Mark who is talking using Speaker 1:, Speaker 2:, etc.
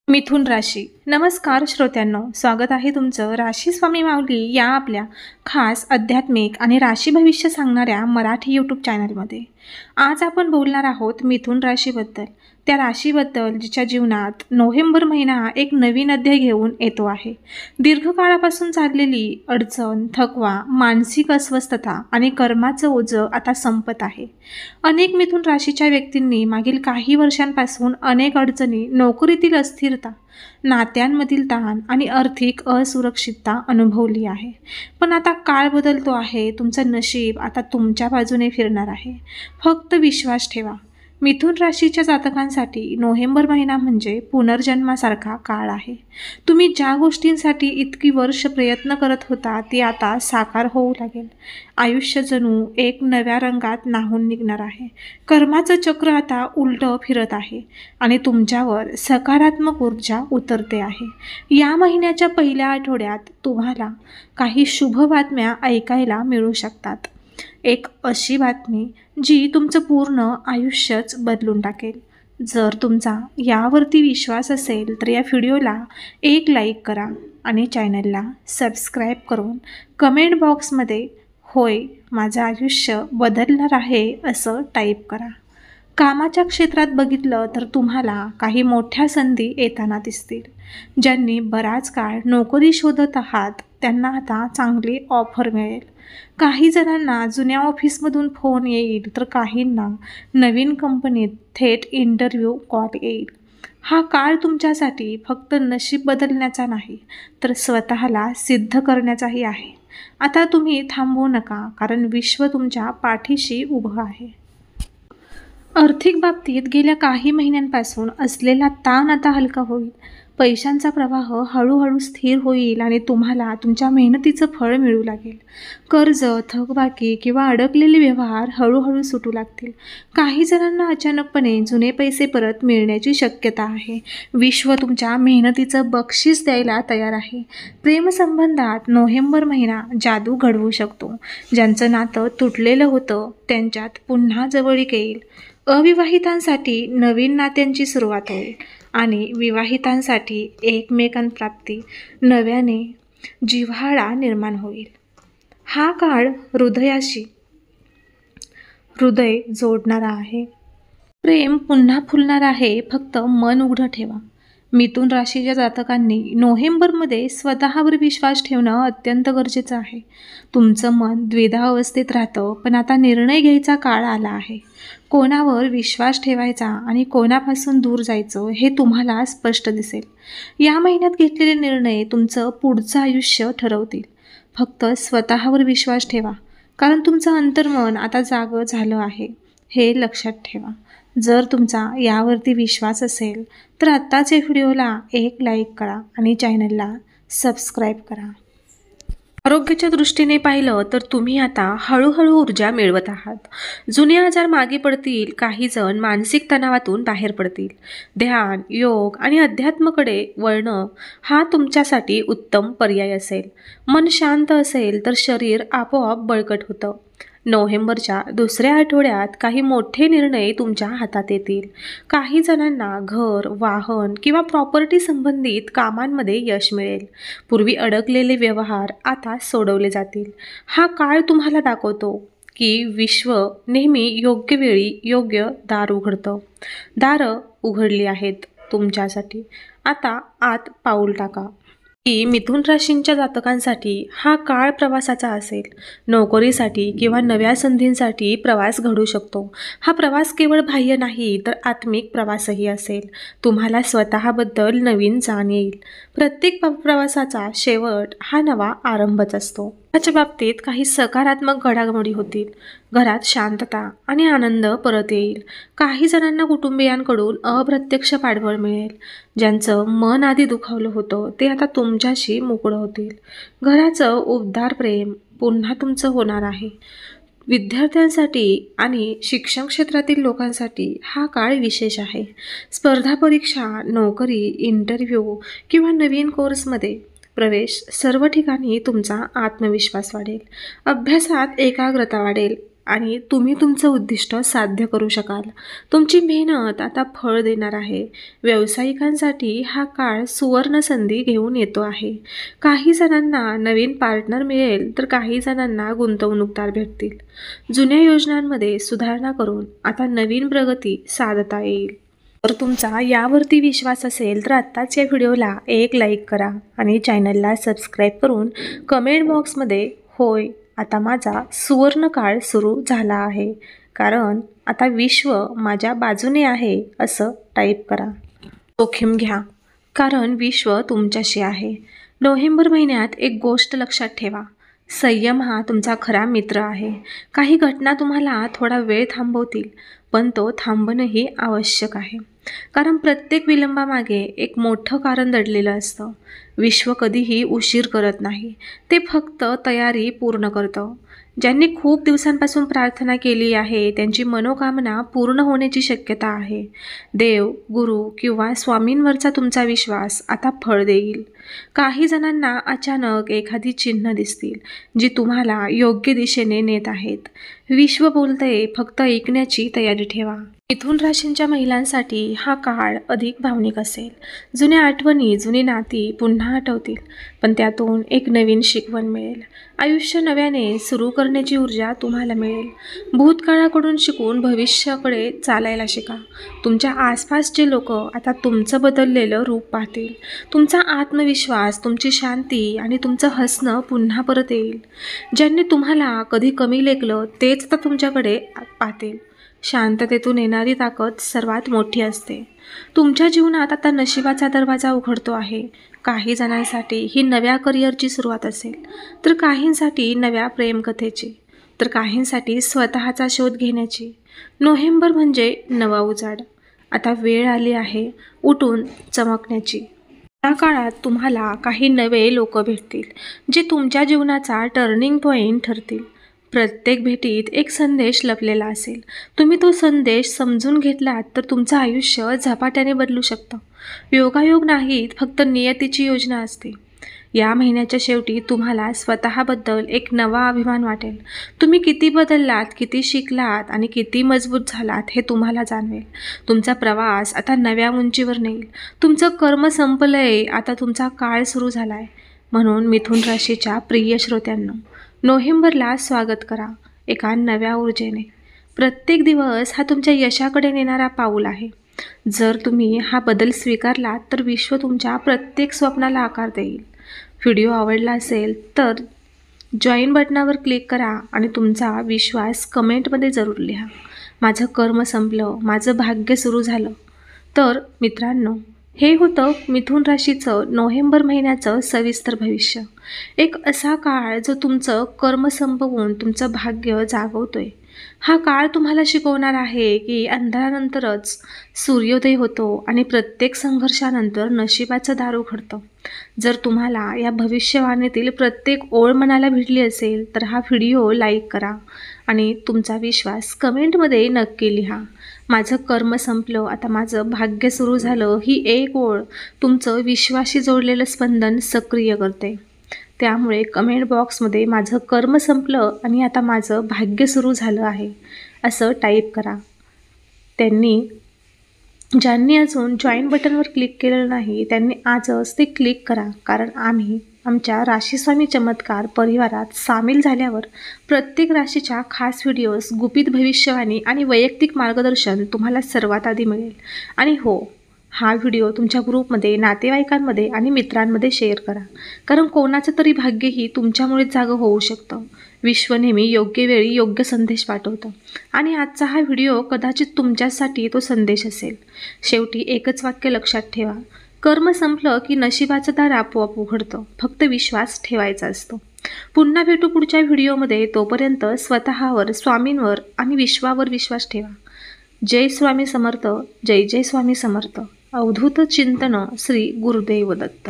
Speaker 1: मिथुन राशी. नमस्कार श्रोत्यांनो, स्वागत आहे तुमचं राशी स्वामी माऊली या आपल्या खास आध्यात्मिक आणि राशी भविष्य सांगणाऱ्या मराठी यूट्यूब चॅनलमध्ये. आज आपण बोलणार आहोत मिथुन राशीबद्दल, त्या राशीबद्दल जिच्या जीवनात नोव्हेंबर महिना एक नवीन अध्याय घेऊन येतो आहे. दीर्घकाळापासून चाललेली अडचण, थकवा, मानसिक अस्वस्थता आणि कर्माचं ओझं आता संपत आहे. अनेक मिथुन राशीच्या व्यक्तींनी मागील काही वर्षांपासून अनेक अडचणी, नोकरीतील अस्थिरता, नात्यांमधील ताण आणि आर्थिक असुरक्षितता अनुभवली आहे. पण आता काळ बदलतो आहे. तुमचं नशीब आता तुमच्या बाजूने फिरणार आहे. फक्त विश्वास ठेवा. मिथुन राशीच्या जातकांसाठी नोव्हेंबर महिना म्हणजे पुनर्जन्मासारखा काळ आहे. तुम्ही ज्या गोष्टींसाठी इतकी वर्ष प्रयत्न करत होता ती आता साकार होऊ लागेल. आयुष्य जणू एक नव्या रंगात न्हाऊन निघणार आहे. कर्माचं चक्र आता उलटं फिरत आहे आणि तुमच्यावर सकारात्मक ऊर्जा उतरते आहे. या महिन्याच्या पहिल्या आठवड्यात तुम्हाला काही शुभ बातम्या ऐकायला मिळू शकतात. एक अशी बातमी जी तुमचं पूर्ण आयुष्यच बदलून टाकेल. जर तुमचा यावरती विश्वास असेल तर या व्हिडिओला एक लाईक करा आणि चॅनलला सबस्क्राईब करून कमेंट बॉक्समध्ये होय, माझं आयुष्य बदलणार आहे असं टाईप करा. कामाच्या क्षेत्रात बघितलं तर तुम्हाला काही मोठ्या संधी येताना दिसतील. ज्यांनी बराच काळ नोकरी शोधत आहात त्यांना आता चांगली ऑफर मिळेल. काही जणांना जुन्या ऑफिसमधून फोन येईल तर काहींना नवीन कंपनीत थेट इंटरव्ह्यू कॉल येईल. हा काळ तुमच्यासाठी फक्त नशीब बदलण्याचा नाही तर स्वतःला सिद्ध करण्याचाही आहे. आता तुम्ही थांबवू नका, कारण विश्व तुमच्या पाठीशी उभं आहे. आर्थिक बाबतीत गेल्या काही महिन्यांपासून असलेला ताण आता हलका होईल. पैशांचा प्रवाह हळूहळू स्थिर होईल आणि तुम्हाला तुमच्या मेहनतीचं फळ मिळू लागेल. कर्ज, थकबाकी किंवा अडकलेले व्यवहार हळूहळू सुटू लागतील. काही जणांना अचानकपणे जुने पैसे परत मिळण्याची शक्यता आहे. विश्व तुमच्या मेहनतीचं बक्षीस द्यायला तयार आहे. प्रेमसंबंधात नोव्हेंबर महिना जादू घडवू शकतो. ज्यांचं नातं तुटलेलं होतं त्यांच्यात पुन्हा जवळीक येईल. अविवाहितांसाठी नवीन नात्यांची सुरुवात होईल आणि विवाहितांसाठी एकमेकांप्राप्ती नव्याने जिव्हाळा निर्माण होईल. हा काळ हृदय जोडणारा आहे. प्रेम पुन्हा फुलणार आहे. फक्त मन उघडं ठेवा. मिथुन राशीच्या जातकांनी नोव्हेंबरमध्ये स्वतःवर विश्वास ठेवणं अत्यंत गरजेचं आहे. तुमचं मन द्विधा अवस्थेत राहतं, पण आता निर्णय घ्यायचा काळ आला आहे. कोणावर विश्वास ठेवायचा आणि कोणापासून दूर जायचं हे तुम्हाला स्पष्ट दिसेल. या महिन्यात घेतलेले निर्णय तुमचं पुढचं आयुष्य ठरवतील. फक्त स्वतःवर विश्वास ठेवा, कारण तुमचं अंतर्मन आता जागं झालं आहे हे लक्षात ठेवा. जर तुमचा यावरती विश्वास असेल तर आत्ताच या व्हिडिओला एक लाईक करा आणि चॅनलला सबस्क्राईब करा. आरोग्याच्या दृष्टीने पाहिलं तर तुम्ही आता हळूहळू ऊर्जा मिळवत आहात. जुने आजार मागे पडतील. काही जण मानसिक तणावातून बाहेर पडतील. ध्यान, योग आणि अध्यात्माकडे वळणं हा तुमच्यासाठी उत्तम पर्याय असेल. मन शांत असेल तर शरीर आपोआप बळकट होतं. नोव्हेंबरच्या दुसऱ्या आठवड्यात काही मोठे निर्णय तुमच्या हातात येतील. काही जणांना घर, वाहन किंवा प्रॉपर्टी संबंधित कामांमध्ये यश मिळेल. पूर्वी अडकलेले व्यवहार आता सोडवले जातील. हा काळ तुम्हाला दाखवतो की विश्व नेहमी योग्य वेळी योग्य दार उघडतं. दारं उघडली आहेत तुमच्यासाठी. आता आत पाऊल टाका. मिथुन राशींच्या जातकांसाठी हा काळ प्रवासाचा असेल. नोकरीसाठी किंवा नव्या संधींसाठी प्रवास घडू शकतो. हा प्रवास केवळ बाह्य नाही तर आत्मिक प्रवासही असेल. तुम्हाला स्वतःबद्दल नवीन जाण येईल. प्रत्येक प्रवासाचा शेवट हा नवा आरंभच असतो. त्याच्या बाबतीत काही सकारात्मक घडामोडी होतील. घरात शांतता आणि आनंद परत येईल. काही जणांना कुटुंबियांकडून अप्रत्यक्ष पाठबळ मिळेल. ज्यांचं मन आधी दुखावलं होतं ते आता तुमच्याशी मोकळं होतील. घराचं उबदार प्रेम पुन्हा तुमचं होणार आहे. विद्यार्थ्यांसाठी आणि शिक्षण क्षेत्रातील लोकांसाठी हा काळ विशेष आहे. स्पर्धा परीक्षा, नोकरी, इंटरव्ह्यू किंवा नवीन कोर्समध्ये प्रवेश, सर्व ठिकाणी तुमचा आत्मविश्वास वाढेल. अभ्यासात एकाग्रता वाढेल. आणि तुम्ही तुमचं उद्दिष्ट साध्य करू शकाल. तुमची मेहनत आता फळ देणार आहे. व्यावसायिकांसाठी हा काळ सुवर्ण संधी घेऊन येतो आहे. काही जणांना नवीन पार्टनर मिळेल तर काही जणांना गुंतवणूकदार भेटतील. जुन्या योजनांमध्ये सुधारणा करून आता नवीन प्रगती साधता येईल. जर तुमचा यावरती विश्वास असेल तर आत्ताच या व्हिडिओला एक लाईक करा आणि चॅनलला सबस्क्राईब करून कमेंट बॉक्समध्ये होय आता माझा सुवर्ण काळ सुरू झाला आहे, कारण आता विश्व माझ्या बाजूने आहे असं टाईप करा. जोखीम घ्या, कारण विश्व तुमच्याशी आहे. नोव्हेंबर महिन्यात एक गोष्ट लक्षात ठेवा, संयम हा तुमचा खरा मित्र आहे. काही घटना तुम्हाला थोडा वेळ थांबवतील, पण तो थांबणंही आवश्यक आहे, कारण प्रत्येक विलंबामागे एक मोठं कारण दडलेलं असतं. विश्व कधीही उशीर करत नाही, ते फक्त तयारी पूर्ण करतं. ज्यांनी खूप दिवसांपासून प्रार्थना केली आहे त्यांची मनोकामना पूर्ण होण्याची शक्यता आहे. देव, गुरु किंवा स्वामींवरचा तुमचा विश्वास आता फळ देईल. काही जणांना अचानक एखादी चिन्ह दिसतील जी तुम्हाला योग्य दिशेने नेत आहेत. विश्व बोलतंय, फक्त ऐकण्याची तयारी ठेवा. मिथुन राशींच्या महिलांसाठी हा काळ अधिक भावनिक असेल. जुन्या आठवणी, जुनी नाती पुन्हा आठवतील, पण त्यातून एक नवीन शिकवण मिळेल. आयुष्य नव्याने सुरू करण्याची ऊर्जा तुम्हाला मिळेल. भूतकाळाकडून शिकून भविष्याकडे चालायला शिका. तुमच्या आसपासचे लोक आता तुमचं बदललेलं रूप पाहतील. तुमचा आत्मविश्वास, तुमची शांती आणि तुमचं हसणं पुन्हा परत येईल. ज्यांनी तुम्हाला कधी कमी लेखलं तेच आता तुमच्याकडे पाहतील. शांततेतून येणारी ताकद सर्वात मोठी असते. तुमच्या जीवनात आता नशिबाचा दरवाजा उघडतो आहे. काही जणांसाठी ही नव्या करिअरची सुरुवात असेल, तर काहींसाठी नव्या प्रेमकथेची, तर काहींसाठी स्वतःचा शोध घेण्याची. नोव्हेंबर म्हणजे नवा उजाड. आता वेळ आली आहे उठून चमकण्याची. या काळात तुम्हाला काही नवे लोक भेटतील जे तुमच्या जीवनाचा टर्निंग पॉईंट ठरतील. प्रत्येक भेटीत एक संदेश लपलेला असेल. तुम्ही तो संदेश समजून घेतलात तर तुमचं आयुष्य झपाट्याने बदलू शकतं. योगायोग नाहीत, फक्त नियतीची योजना असते. या महिन्याच्या शेवटी तुम्हाला स्वतःबद्दल एक नवा अभिमान वाटेल. तुम्ही किती बदललात, किती शिकलात आणि किती मजबूत झालात हे तुम्हाला जाणवेल. तुमचा प्रवास आता नव्या उंचीवर नेईल. तुमचं कर्म संपलंय, आता तुमचा काळ सुरू झालाय. म्हणून मिथुन राशीच्या प्रिय श्रोत्यांनो, नोव्हेंबरला स्वागत करा एका नव्या ऊर्जेने. प्रत्येक दिवस हा तुमच्या यशाकडे नेणारा पाऊल आहे. जर तुम्ही हा बदल स्वीकारलात तर विश्व तुमच्या प्रत्येक स्वप्नाला आकार देईल. व्हिडिओ आवडला असेल तर जॉईन बटनावर क्लिक करा आणि तुमचा विश्वास कमेंटमध्ये जरूर लिहा. माझं कर्म संपलं, माझं भाग्य सुरू झालं. तर मित्रांनो, हे होतं मिथुन राशीचं नोव्हेंबर महिन्याचं सविस्तर भविष्य. एक असा काळ जो तुमचं कर्म संपवून तुमचं भाग्य जागवतोय. हा काळ तुम्हाला शिकवणार आहे की अंधारानंतरच सूर्योदय होतो आणि प्रत्येक संघर्षानंतर नशिबाचं दार उघडतं. जर तुम्हाला या भविष्यवाणीतील प्रत्येक ओळ मनाला भिडली असेल तर हा व्हिडिओ लाईक करा आणि तुमचा विश्वास कमेंटमध्ये नक्की लिहा. माझं कर्म संपलं, आता माझं भाग्य सुरू झालं ही एक ओळ तुमचं विश्वाशी जोडलेलं स्पंदन सक्रिय करते. त्यामुळे कमेंट बॉक्समध्ये माझं कर्म संपलं आणि आता माझं भाग्य सुरू झालं आहे असं टाईप करा. ज्यांनी अजून जॉईन बटनवर क्लिक केलेलं नाही त्यांनी आजच ते क्लिक करा, कारण आम्ही आमच्या राशीस्वामी चमत्कार परिवारात सामील झाल्यावर प्रत्येक राशीच्या खास व्हिडिओज, गुपित भविष्यवाणी आणि वैयक्तिक मार्गदर्शन तुम्हाला सर्वात आधी मिळेल. आणि हो, हा व्हिडिओ तुमच्या ग्रुपमध्ये, नातेवाईकांमध्ये आणि मित्रांमध्ये शेअर करा, कारण कोणाचं तरी भाग्यही तुमच्यामुळे जागं होऊ शकतं. विश्व नेहमी योग्य वेळी योग्य संदेश पाठवतं आणि आजचा हा व्हिडिओ कदाचित तुमच्यासाठी तो संदेश असेल. शेवटी एकच वाक्य लक्षात ठेवा, कर्म संपलं की नशिबाचं दार आपोआप उघडतं, फक्त विश्वास ठेवायचा असतो. पुन्हा भेटू पुढच्या व्हिडिओमध्ये. तोपर्यंत स्वतःवर, स्वामींवर आणि विश्वावर विश्वास ठेवा. जय स्वामी समर्थ. जय जय स्वामी समर्थ. अवधूत चिंतन श्री गुरुदेव दत्त.